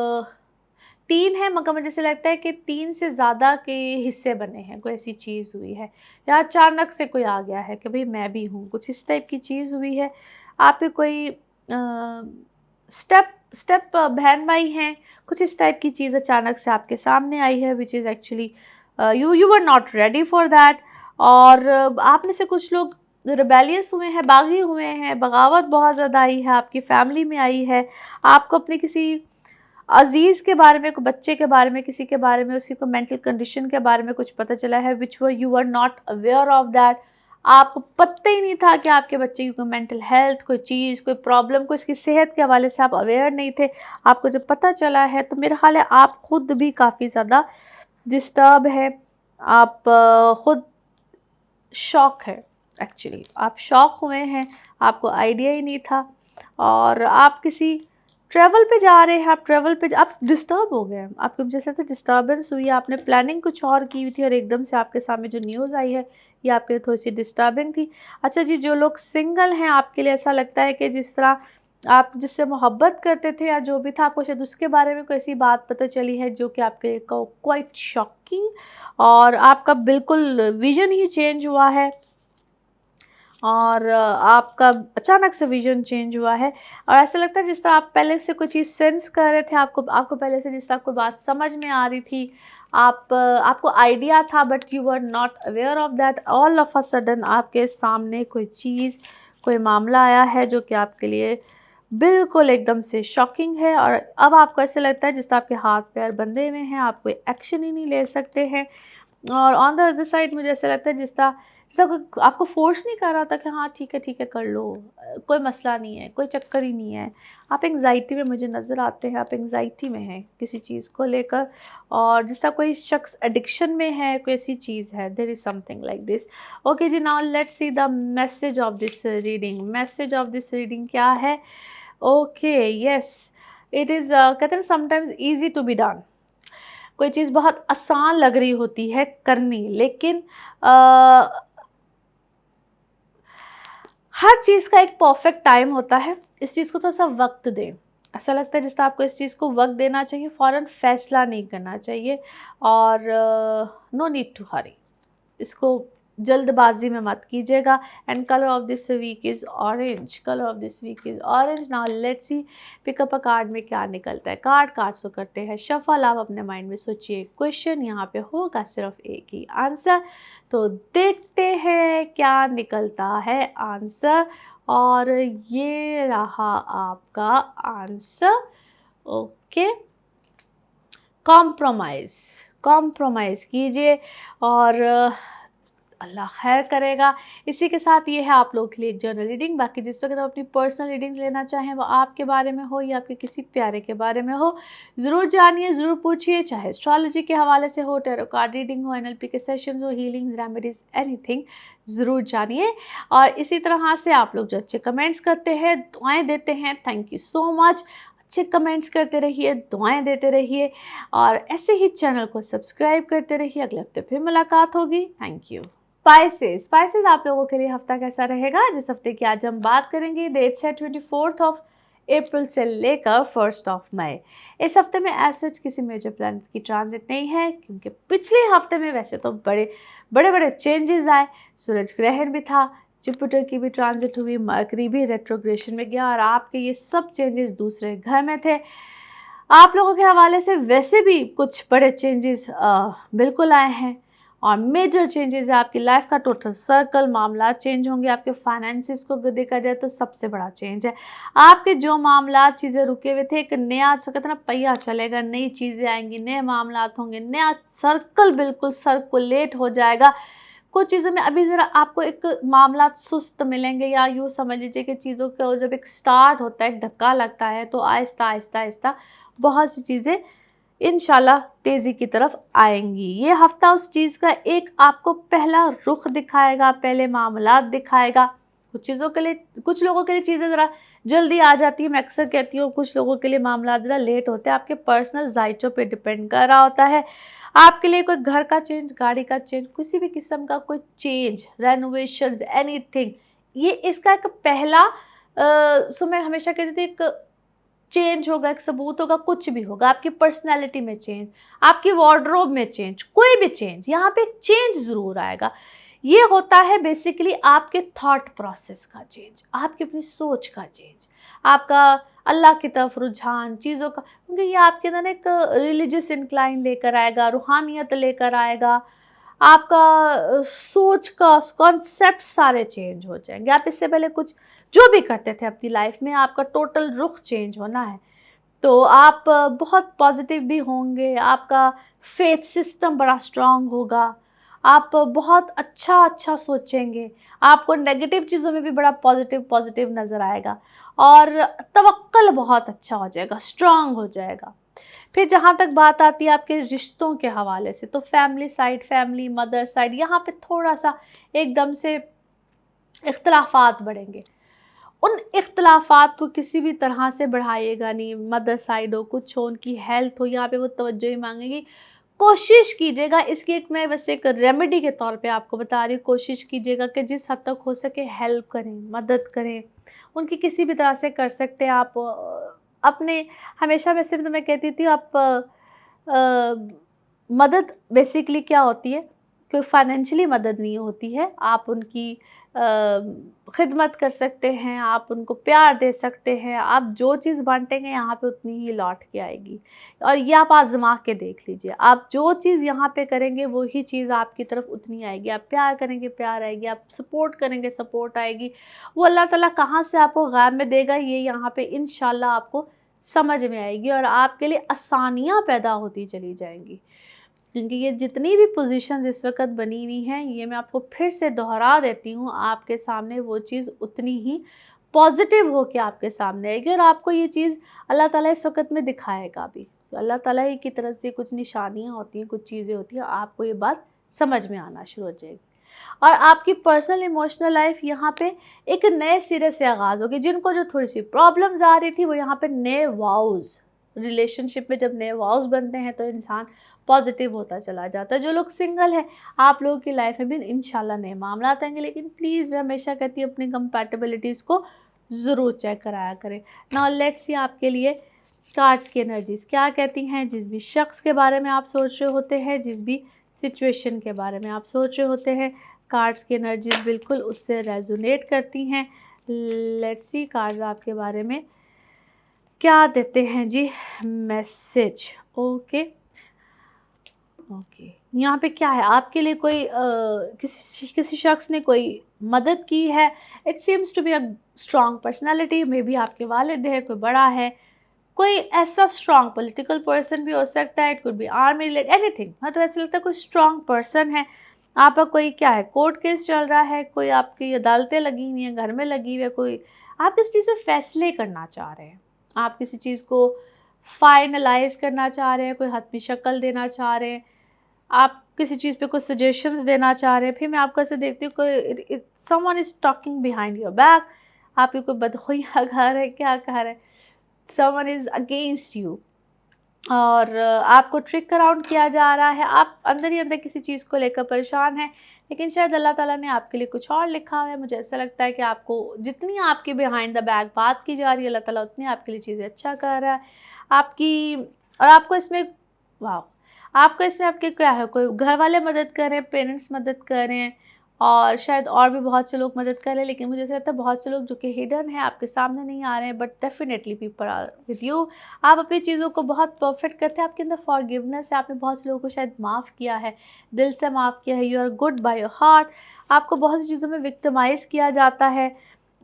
3 हैं, मगर मुझे ऐसा लगता है कि 3 से ज़्यादा के हिस्से बने हैं, कोई ऐसी चीज़ हुई है, या अचानक से कोई आ गया है कि भई मैं भी हूँ, कुछ इस टाइप की चीज़ हुई है। आपके कोई स्टेप स्टेप बहन-भाई हैं, कुछ इस टाइप की चीज़ अचानक से आपके सामने आई है, which is actually you were not ready for that. और आप में से कुछ लोग रिबेलियस हुए हैं, बागी हुए हैं, बगावत बहुत ज़्यादा आई है, आपकी फैमिली में आई है। आपको अपने किसी अज़ीज़ के बारे में, कोई बच्चे के बारे में, किसी के बारे में, उसी को मेंटल कंडीशन के बारे में कुछ पता चला है, which were you are not aware of that. आपको पता ही नहीं था कि आपके बच्चे की कोई मेंटल हेल्थ, कोई चीज़, कोई प्रॉब्लम, कोई इसकी सेहत के हवाले से आप अवेयर नहीं थे। आपको जब पता चला है तो मेरा ख़्याल है आप खुद भी काफ़ी ज़्यादा डिस्टर्ब है। आप खुद शॉक है, एक्चुअली आप शॉक हुए हैं, आपको आइडिया ही नहीं था। और आप किसी ट्रैवल पे जा रहे हैं, आप ट्रैवल पे आप डिस्टर्ब हो गए, आपको जैसे तो डिस्टर्बेंस हुई है, आपने प्लानिंग कुछ और की हुई थी और एकदम से आपके सामने जो न्यूज़ आई है ये आपके लिए थोड़ी सी डिस्टर्बिंग थी। अच्छा जी, जो लोग सिंगल हैं, आपके लिए ऐसा लगता है कि जिस तरह आप जिससे मोहब्बत करते थे या जो भी था, आपको शायद उसके बारे में कोई ऐसी बात पता चली है जो कि आपके लिए क्वाइट शॉकिंग, और आपका बिल्कुल विजन ही चेंज हुआ है, और आपका अचानक से विज़न चेंज हुआ है। और ऐसा लगता है जिस तरह आप पहले से कोई चीज़ सेंस कर रहे थे, आपको आपको पहले से जिस तरह कोई बात समझ में आ रही थी, आपको आइडिया था, but you were not aware of that. All of a sudden आपके सामने कोई चीज़, कोई मामला आया है जो कि आपके लिए बिल्कुल एकदम से शॉकिंग है, और अब आपको ऐसा लगता है जिस तरह आपके हाथ पैर बंधे हुए हैं, आप कोई एक्शन ही नहीं ले सकते हैं। और ऑन द अदर साइड मुझे ऐसा लगता है जिस तरह कोई आपको फ़ोर्स नहीं कर रहा था कि हाँ ठीक है कर लो, कोई मसला नहीं है, कोई चक्कर ही नहीं है। आप एंग्ज़ायटी में मुझे नज़र आते हैं, आप एंग्ज़ायटी में हैं किसी चीज़ को लेकर, और जिस तरह कोई शख्स एडिक्शन में है, कोई ऐसी चीज़ है, there is something like this. Okay जी, now let's see the message of this reading. Message of this reading क्या है? ओके, येस, इट इज़ कहते हैं sometimes easy to be done. कोई चीज़ बहुत आसान लग रही होती है करनी, लेकिन हर चीज़ का एक परफेक्ट टाइम होता है, इस चीज़ को थोड़ा-सा वक़्त दें। ऐसा लगता है जैसे आपको इस चीज़ को वक़्त देना चाहिए, फ़ौरन फ़ैसला नहीं करना चाहिए और नो नीड टू हरी। इसको जल्दबाजी में मत कीजिएगा। And colour of this week is orange, colour of this week is orange. Now let's see pick up a card में क्या निकलता है। कार्ड्स को करते हैं शफल। आप अपने माइंड में सोचिए क्वेश्चन, यहाँ पे होगा सिर्फ एक ही आंसर, तो देखते हैं क्या निकलता है आंसर। और ये रहा आपका आंसर। ओके, कॉम्प्रोमाइज़, कॉम्प्रोमाइज़ कीजिए और अल्लाह खैर करेगा। इसी के साथ ये है आप लोगों के लिए एक जर्नल रीडिंग। बाकी जिस वक्त आप अपनी पर्सनल रीडिंग्स लेना चाहें, वो आपके बारे में हो या आपके किसी प्यारे के बारे में हो, ज़रूर जानिए, ज़रूर पूछिए। चाहे एस्ट्रोलॉजी के हवाले से हो, टैरो कार्ड रीडिंग हो, एनएलपी के सेशंस हो, हीलिंग्स, रेमेडीज़, एनीथिंग, ज़रूर जानिए। और इसी तरह से आप लोग जो अच्छे कमेंट्स करते हैं, दुआएँ देते हैं, थैंक यू सो मच। अच्छे कमेंट्स करते रहिए, दुआएँ देते रहिए और ऐसे ही चैनल को सब्सक्राइब करते रहिए। अगले हफ्ते फिर मुलाकात होगी। Thank you. स्पाइसेस आप लोगों के लिए हफ्ता कैसा रहेगा, जिस हफ्ते की आज हम बात करेंगे, डेट्स है 24 अप्रैल से लेकर 1 मई। इस हफ्ते में ऐसे किसी मेजर प्लैनेट की ट्रांजिट नहीं है, क्योंकि पिछले हफ्ते में वैसे तो बड़े बड़े चेंजेस आए। सूरज ग्रहण भी था, जुपिटर की भी ट्रांजिट हुई, मरकरी भी रेट्रोग्रेशन में गया और आपके ये सब चेंजेस दूसरे घर में थे। आप लोगों के हवाले से वैसे भी कुछ बड़े चेंजेस बिल्कुल आए हैं और मेजर चेंजेस है। आपकी लाइफ का टोटल सर्कल, मामला चेंज होंगे। आपके फाइनेंसिस को देखा जाए तो सबसे बड़ा चेंज है। आपके जो मामला चीज़ें रुके हुए थे, एक नया कहते हैं ना पहिया चलेगा, नई चीज़ें आएंगी, नए मामला होंगे, नया सर्कल बिल्कुल सर्कुलेट हो जाएगा। कुछ चीज़ों में अभी ज़रा आपको एक मामला सुस्त मिलेंगे, या यूँ समझ लीजिए कि चीज़ों का जब एक स्टार्ट होता है, एक धक्का लगता है, तो आहिस्ता आहिस्ता आहिस्ता बहुत सी चीज़ें इंशाल्लाह तेज़ी की तरफ आएंगी। ये हफ्ता उस चीज़ का एक आपको पहला रुख दिखाएगा, पहले मामलात दिखाएगा। कुछ चीज़ों के लिए, कुछ लोगों के लिए चीज़ें ज़रा जल्दी आ जाती है। मैं अक्सर कहती हूँ कुछ लोगों के लिए मामला ज़रा लेट होते हैं। आपके पर्सनल जायचों पे डिपेंड कर रहा होता है। आपके लिए कोई घर का चेंज, गाड़ी का चेंज, किसी भी किस्म का कोई चेंज, रेनोवेशंस, एनीथिंग, ये इसका एक पहला सो मैं हमेशा कहती थी एक चेंज होगा, एक सबूत होगा, कुछ भी होगा। आपकी पर्सनैलिटी में चेंज, आपकी वार्डरोब में चेंज, कोई भी चेंज, यहाँ पे एक चेंज ज़रूर आएगा। ये होता है बेसिकली आपके थॉट प्रोसेस का चेंज, आपकी अपनी सोच का चेंज, आपका अल्लाह की तरफ रुझान, चीज़ों का, क्योंकि ये आपके अंदर एक रिलीजियस इंक्लाइन लेकर आएगा, रूहानियत लेकर आएगा। आपका सोच का कॉन्सेप्ट सारे चेंज हो जाएंगे। आप इससे पहले कुछ जो भी करते थे अपनी लाइफ में, आपका टोटल रुख चेंज होना है। तो आप बहुत पॉजिटिव भी होंगे, आपका फेथ सिस्टम बड़ा स्ट्रांग होगा, आप बहुत अच्छा सोचेंगे, आपको नेगेटिव चीज़ों में भी बड़ा पॉजिटिव नज़र आएगा और तवक्कल बहुत अच्छा हो जाएगा, स्ट्रांग हो जाएगा। फिर जहाँ तक बात आती है आपके रिश्तों के हवाले से, तो family side, family mother side, यहाँ पे थोड़ा सा एकदम से इख्तलाफात बढ़ेंगे। उन इख्तलाफात को किसी भी तरह से बढ़ाइएगा नहीं। मदर साइड हो, कुछ हो, उनकी हेल्थ हो, यहाँ पे वो तवज्जो ही मांगेगी। कोशिश कीजिएगा, इसकी एक मैं वैसे एक रेमेडी के तौर पे आपको बता रही हूँ, कोशिश कीजिएगा कि जिस हद तक हो सके हेल्प करें, मदद करें, उनकी किसी भी तरह से कर सकते हैं आप। अपने हमेशा वैसे भी तो मैं कहती थी आप मदद बेसिकली क्या होती है, कोई फाइनेंशियली मदद नहीं होती है। आप उनकी खिदमत कर सकते हैं, आप उनको प्यार दे सकते हैं। आप जो चीज़ बांटेंगे यहाँ पे उतनी ही लौट के आएगी। और ये आप आजमा के देख लीजिए, आप जो चीज़ यहाँ पे करेंगे वही चीज़ आपकी तरफ उतनी आएगी। आप प्यार करेंगे, प्यार आएगी, आप सपोर्ट करेंगे, सपोर्ट आएगी। वो अल्लाह ताला कहाँ से आपको गैब में देगा, ये यहाँ पे इंशाल्लाह आपको समझ में आएगी और आपके लिए आसानियाँ पैदा होती चली जाएंगी। क्योंकि ये जितनी भी पोजीशंस इस वक्त बनी हुई हैं, ये मैं आपको फिर से दोहरा देती हूँ, आपके सामने वो चीज़ उतनी ही पॉजिटिव हो के आपके सामने आएगी और आपको ये चीज़ अल्लाह ताला इस वक्त में दिखाएगा भी। तो अल्लाह ताला ही की तरफ से कुछ निशानियाँ होती हैं, कुछ चीज़ें होती हैं, आपको ये बात समझ में आना शुरू हो जाएगी। और आपकी पर्सनल इमोशनल लाइफ यहाँ पे एक नए सिरे से आगाज़ होगी। जिनको जो थोड़ी सी प्रॉब्लम्स आ रही थी, वो यहाँ पे नए वाउज़, रिलेशनशिप में जब नए वॉव्स बनते हैं तो इंसान पॉजिटिव होता चला जाता है। जो लोग सिंगल है, आप लोगों की लाइफ में भी इंशाल्लाह नए मामला आएंगे, लेकिन प्लीज़ मैं हमेशा कहती हूँ अपनी कंपैटिबिलिटीज़ को ज़रूर चेक कराया करें। नाउ लेट्स सी आपके लिए कार्ड्स की एनर्जीज़ क्या कहती हैं। जिस भी शख्स के बारे में आप सोच रहे होते हैं, जिस भी सिचुएशन के बारे में आप सोच रहे होते हैं, कार्ड्स की एनर्जीज़ बिल्कुल उससे रेजोनेट करती हैं। लेट्स सी कार्ड्स आपके बारे में क्या देते हैं जी मैसेज। ओके ओके, यहाँ पे क्या है आपके लिए कोई किसी शख्स ने कोई मदद की है। It seems to be a strong personality, maybe आपके वालिद है, कोई बड़ा है, कोई ऐसा स्ट्रॉन्ग पॉलिटिकल पर्सन भी हो सकता है, it could B army related anything. हाँ, तो ऐसा लगता है कोई स्ट्रॉन्ग पर्सन है। आपका कोई क्या है, कोर्ट केस चल रहा है, कोई आपकी अदालतें लगी हुई हैं, घर में लगी हुई है, कोई आप किसी चीज़ में फैसले करना चाह रहे हैं, आप किसी चीज़ को फाइनलाइज करना चाह रहे हैं, कोई हतमी शक्ल देना चाह रहे हैं, आप किसी चीज़ पे कुछ सजेशंस देना चाह रहे हैं। फिर मैं आपको ऐसे देखती हूँ कोई someone is talking behind your back, आपकी कोई बदखुइयाँ कह रहे हैं, क्या कह रहे हैं, समवन इज़ अगेंस्ट यू, और आपको ट्रिक अराउंड किया जा रहा है। आप अंदर ही अंदर किसी चीज़ को लेकर परेशान हैं, लेकिन शायद अल्लाह ताला ने आपके लिए कुछ और लिखा है। मुझे ऐसा लगता है कि आपको जितनी आपकी बिहाइंड द बैक बात की जा रही है, अल्लाह ताला उतनी आपके लिए चीज़ें अच्छा कर रहा है आपकी। और आपको इसमें वाह, आपको इसमें आपके क्या है, कोई घर वाले मदद कर रहे हैं, पेरेंट्स मदद कर रहे हैं, और शायद और भी बहुत से लोग मदद कर रहे हैं, लेकिन मुझे ऐसा लगता है बहुत से लोग जो कि हिडन है, आपके सामने नहीं आ रहे हैं, but definitely people are with you. आप अपनी चीज़ों को बहुत परफेक्ट करते हैं, आपके अंदर फॉरगिवनेस है, आपने बहुत से लोगों को शायद माफ़ किया है, दिल से माफ़ किया है, you are good by your heart. आपको बहुत सी चीज़ों में विक्टिमाइज़ किया जाता है।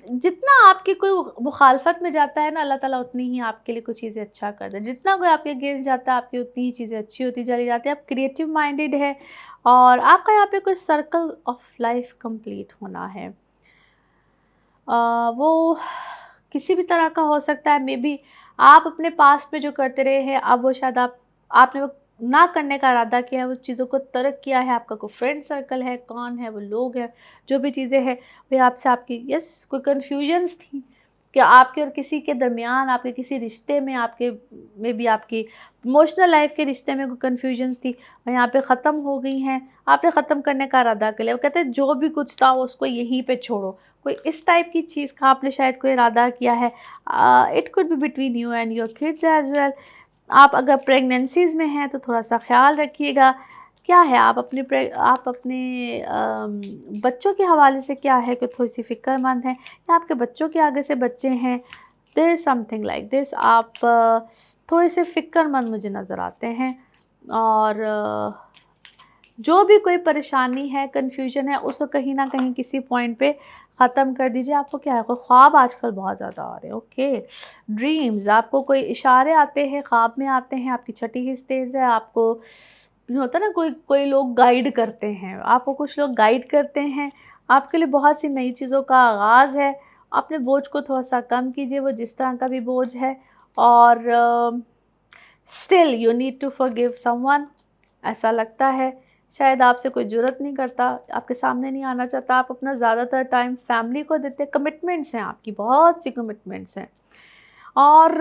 जितना आपकी कोई मुखालफत में जाता है ना, अल्लाह ताला उतनी ही आपके लिए कुछ चीज़ें अच्छा करता है। जितना कोई आपके अगेंस्ट जाता है, आपकी उतनी ही चीज़ें अच्छी होती चली जाती है। आप क्रिएटिव माइंडेड है, और आपका यहाँ पे कोई सर्कल ऑफ लाइफ कंप्लीट होना है। वो किसी भी तरह का हो सकता है, मे बी आप अपने पास्ट में जो करते रहे हैं, अब वो शायद आपने वो ना करने का इरादा किया है, उस चीज़ों को तर्क किया है। आपका कोई फ्रेंड सर्कल है, कौन है वो लोग हैं, जो भी चीज़ें हैं, वे आपसे आपकी कोई कन्फ्यूजन्स थी कि आपके और किसी के दरमियान, आपके किसी रिश्ते में, आपके मे बी आपकी इमोशनल लाइफ के रिश्ते में कोई कन्फ्यूजन्स थी, वो यहाँ पे ख़त्म हो गई हैं। आपने ख़त्म करने का इरादा कर लिया। वो कहते हैं जो भी कुछ था उसको यहीं पे छोड़ो, कोई इस टाइप की चीज़ का आपने शायद कोई इरादा किया है। It could be between you and your kids as well. आप अगर प्रेगनेंसीज़ में हैं तो थोड़ा-सा ख़्याल रखिएगा। क्या है, आप अपने बच्चों के हवाले से क्या है कि थोड़ी-सी फ़िक्रमंद हैं, या आपके बच्चों के आगे से बच्चे हैं, there is something like this. आप थोड़े-से फ़िक्रमंद मुझे नज़र आते हैं, और जो भी कोई परेशानी है, कन्फ्यूजन है, उसको कहीं न कहीं किसी पॉइंट पे ख़त्म कर दीजिए। आपको क्या है, कोई ख्वाब आजकल बहुत ज़्यादा आ रहे हैं, ओके। ड्रीम्स, आपको कोई इशारे आते हैं, ख्वाब में आते हैं, आपकी छठी हिस्स तेज़ है, आपको होता है ना, कोई कोई लोग गाइड करते हैं आपको, कुछ लोग गाइड करते हैं। आपके लिए बहुत सी नई चीज़ों का आगाज़ है। अपने बोझ को थोड़ा-सा कम कीजिए, वो जिस तरह का भी बोझ है, और still you need to forgive someone. ऐसा लगता है शायद आपसे कोई जुर्रत नहीं करता, आपके सामने नहीं आना चाहता। आप अपना ज़्यादातर टाइम फैमिली को देते हैं। कमिटमेंट्स हैं आपकी, बहुत सी कमिटमेंट्स हैं, और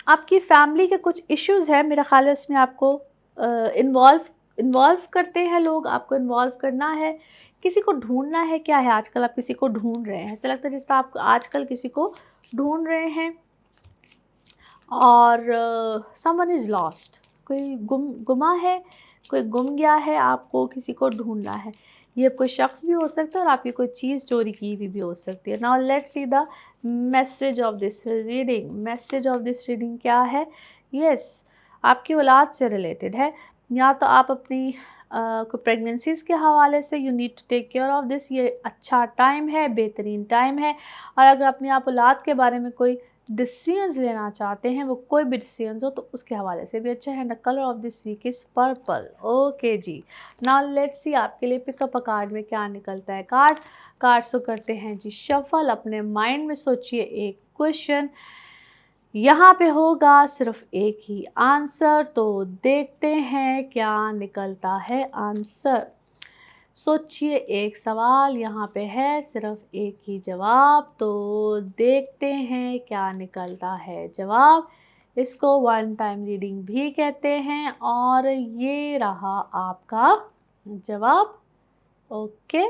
आपकी फैमिली के कुछ इश्यूज़ हैं, मेरा ख़्याल है उसमें आपको इन्वॉल्व करते हैं लोग, आपको इन्वॉल्व करना है, किसी को ढूँढना है। क्या है, आजकल आप किसी को ढूँढ रहे हैं, ऐसा लगता है जिस तरह आप आजकल किसी को ढूँढ रहे हैं, और समवन इज़ लॉस्ट, कोई गुमा है, कोई गुम गया है, आपको किसी को ढूँढना है। ये कोई शख्स भी हो सकता है, और आपकी कोई चीज़ चोरी की हुई भी हो सकती है। Now let's see the message of this reading. Message of this reading क्या है? यस, आपकी औलाद से रिलेटेड है, या तो आप अपनी कोई प्रेगनेंसीज़ के हवाले से you need to take care of this. ये अच्छा टाइम है, बेहतरीन टाइम है। और अगर अपनी आप औलाद के बारे में कोई डिसीजंस लेना चाहते हैं, वो कोई भी डिसीजंस हो, तो उसके हवाले से भी अच्छा है। The colour of this week is purple. Okay जी, नाउ लेट्स सी आपके लिए पिकअप अ कार्ड में क्या निकलता है। कार्ड्स को करते हैं जी शफल। अपने माइंड में सोचिए एक क्वेश्चन, यहाँ पे होगा सिर्फ एक ही आंसर, तो देखते हैं क्या निकलता है आंसर। सोचिए एक सवाल, यहाँ पे है सिर्फ एक ही जवाब, तो देखते हैं क्या निकलता है जवाब। इसको वन टाइम रीडिंग भी कहते हैं। और ये रहा आपका जवाब। Okay,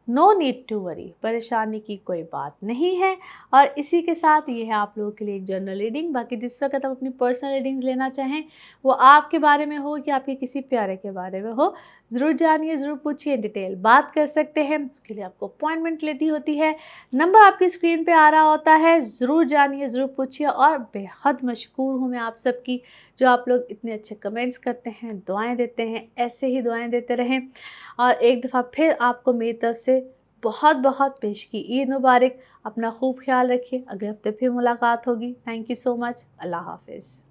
no need to worry, परेशानी की कोई बात नहीं है। और इसी के साथ ये है आप लोगों के लिए एक जनरल रीडिंग। बाकी जिस वक्त आप अपनी पर्सनल रीडिंग्स लेना चाहें, वो आपके बारे में हो कि आपके किसी प्यारे के बारे में हो, ज़रूर जानिए, ज़रूर पूछिए, डिटेल बात कर सकते हैं। उसके लिए आपको अपॉइंटमेंट लेनी होती है। नंबर आपकी स्क्रीन पे आ रहा होता है, ज़रूर जानिए, ज़रूर पूछिए। और बेहद मशकूर हूँ मैं आप सबकी, जो आप लोग इतने अच्छे कमेंट्स करते हैं, दुआएं देते हैं। ऐसे ही दुआएं देते रहें। और एक दफ़ा फिर आपको मेरी तरफ से बहुत बहुत पेश की ईद मुबारक। अपना खूब ख्याल रखिए। अगले हफ्ते फिर मुलाकात होगी। Thank you so much. अल्लाह हाफिज़।